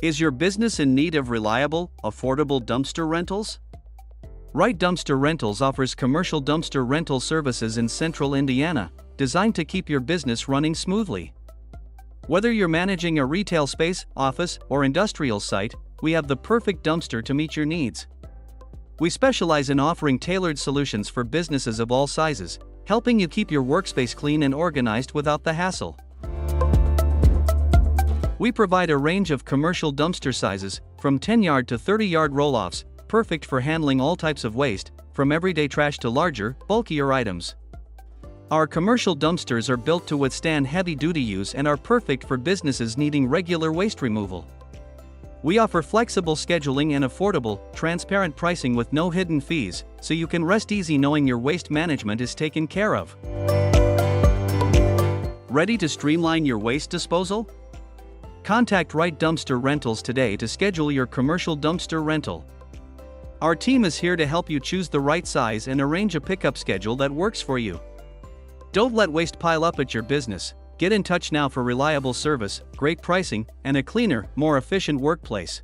Is your business in need of reliable, affordable dumpster rentals? Wright Dumpster Rentals offers commercial dumpster rental services in central Indiana, designed to keep your business running smoothly. Whether you're managing a retail space, office, or industrial site, we have the perfect dumpster to meet your needs. We specialize in offering tailored solutions for businesses of all sizes, helping you keep your workspace clean and organized without the hassle. We provide a range of commercial dumpster sizes, from 10-yard to 30-yard roll-offs, perfect for handling all types of waste, from everyday trash to larger, bulkier items. Our commercial dumpsters are built to withstand heavy-duty use and are perfect for businesses needing regular waste removal. We offer flexible scheduling and affordable, transparent pricing with no hidden fees, so you can rest easy knowing your waste management is taken care of. Ready to streamline your waste disposal? Contact Wright Dumpster Rentals today to schedule your commercial dumpster rental. Our team is here to help you choose the right size and arrange a pickup schedule that works for you. Don't let waste pile up at your business. Get in touch now for reliable service, great pricing, and a cleaner, more efficient workplace.